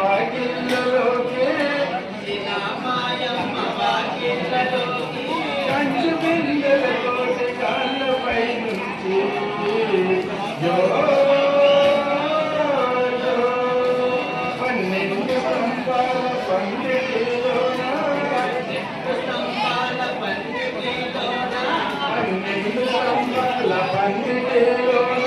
వాకిళ్ళలోకి కంచు బిందెలతోటి కాళ్ళపై నుంచి జో పన్నెండు స్తంభాల పండిటిలోన పన్నెండు స్తంభాల పండిటిలోన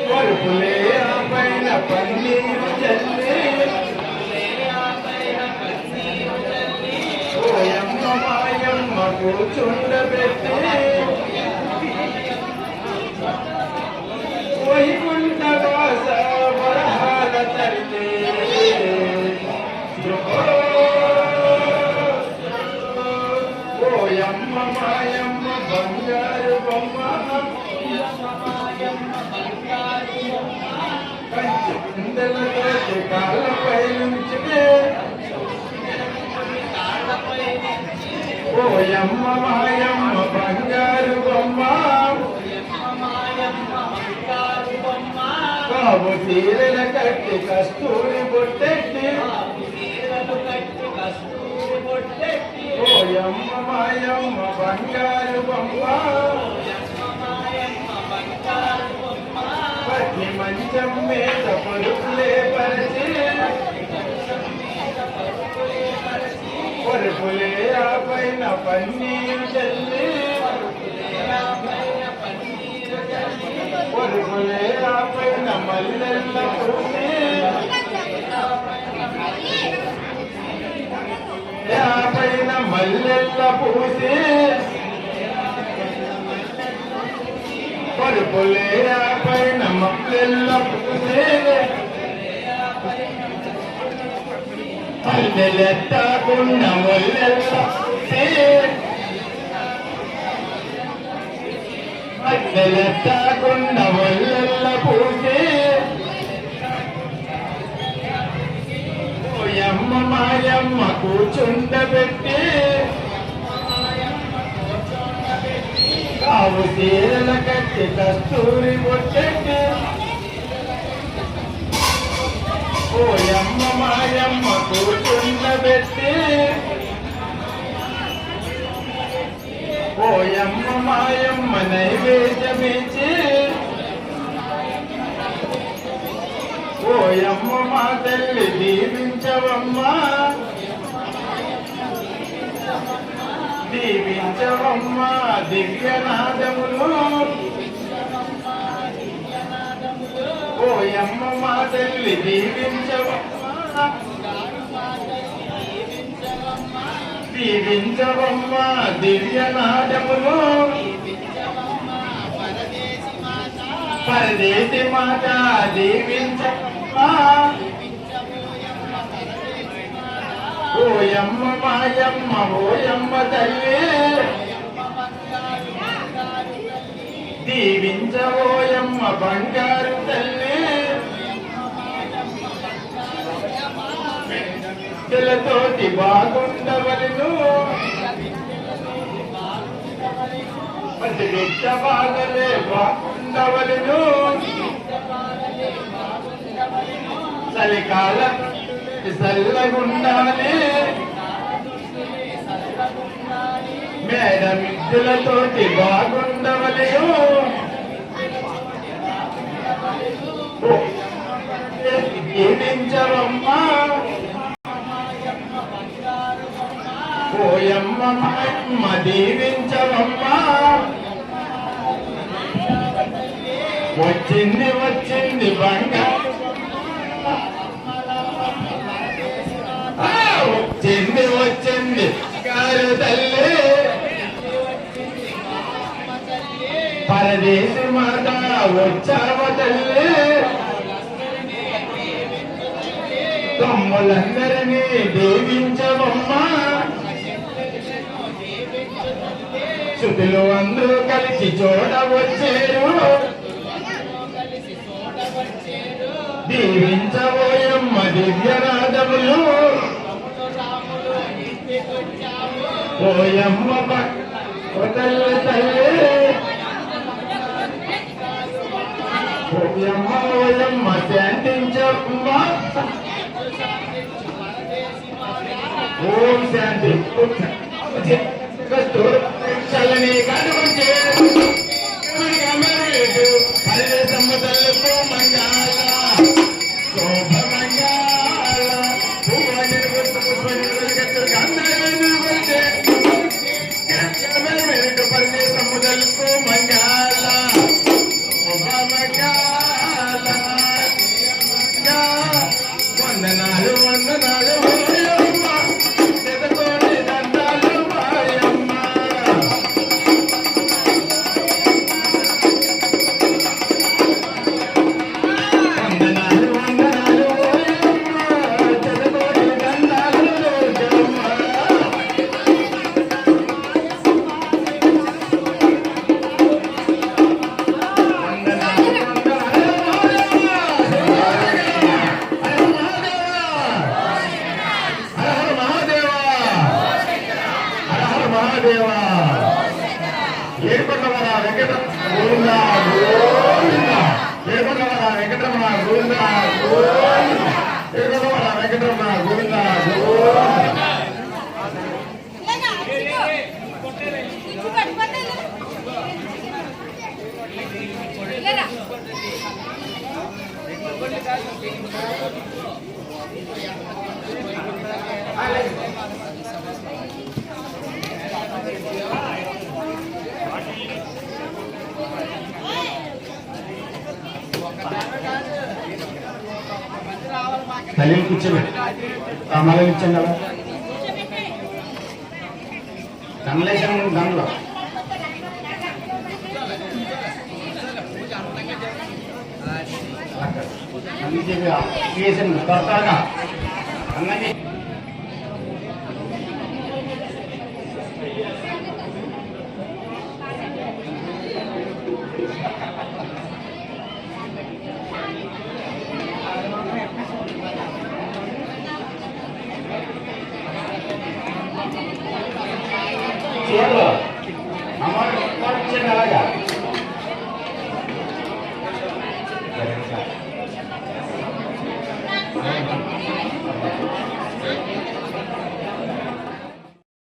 పరుపులే పైన పన్నీరు చల్లి ఓయమ్మ మాయమ్మ కూర్చుండబెట్టి వైకుంఠవాస వరహాల తల్లి ఓయమ్మ మాయమ్మ బంగారు బొమ్మ కాళ్ళపై నుంచి ఓయమ్మ మాయమ్మ బంగారు బొమ్మ బాబు తీరల కట్టి కస్తూరి బొట్టెట్టి ఓయమ్మ మాయమ్మ బంగారు బొమ్మ పట్ని మంచం మీద పరుపులే పరిచి పరుపులే ఆ పైన పన్నీరు చల్లి పరుపులే ఆ పైన మల్లెల్ల పూసి ఆ పైన మల్లెల్ల పూసి పరుపులే ఆ పైన మల్లెల్ల పూసి మల్లెలెత్తకున్న మల్లెల్ల మల్లెలెత్తకున్న మల్లెల్ల పూసి ఓయమ్మ మాయమ్మ కూర్చుండబెట్టి కావు తీరల కట్టి కస్తూరి బొట్టెట్టి ఓయమ్మ మాయమ్మ కూర్చుండబెట్టి ఓయమ్మ మాయమ్మ నైవేద్యమిచ్చి ఓయమ్మ మా తల్లి దీవించవమ్మా దీవించవమ్మా దివ్యనాదములు ఓయమ్మ మా తల్లి దీవించవమ్మా దీవించవమ్మా దివ్యనాదములు పరదేశి మాత దీవించవమ్మా ఓయమ్మ మాయమ్మ ఓయమ్మ తల్లి దీవించవోయమ్మ బంగారు తల్లి పిల్లతోటి బాగుండవలను బిడ్డ బాగలే బాగుండవలను చలికాలం చల్లగుండాలి మేడమిద్దులతోటి బాగుండవలను దీవించవమ్మా ఓయమ్మ మాయమ్మ దీవించవమ్మా వచ్చింది వచ్చింది బంగారు వచ్చింది వచ్చింది గారు తల్లి పరదేశి మాత వచ్చావ తల్లి తమ్ములందరినీ దీవించవమ్మా శుద్ధులు అందరూ కలిసి చోట వచ్చేరు దీవించబోయమ్మ దివ్యనాదములు ఓయమ్మ తల్లి తల్లి ఓయమ్మ ఓయమ్మ శాంతించమ్మ ఓం శాంతి చల్లని కనుకుంటే పరదేశమ్మ తల్లికు మంగాళ శోభ మంగాళ పువ్వని గుర్తు పుష్పని వెలుగెత్తు గంధర్వని గుర్తే పరదేశమ్మ తల్లికు మంగాళ శోభ మంగాళ వందనాలు వందనాలు ఏడుకొండవర వెంకటరమణ గోవింద ఏడుకొండవర వెంకటరమణ గోవింద గోవింద ఏడుకొండవర వెంకటరమణ గోవింద గోవింద తల్లి కూర్చోబెట్టి కమలం ఇచ్చాం కదా కమలేశం దాంట్లో త్వరగా అన్నది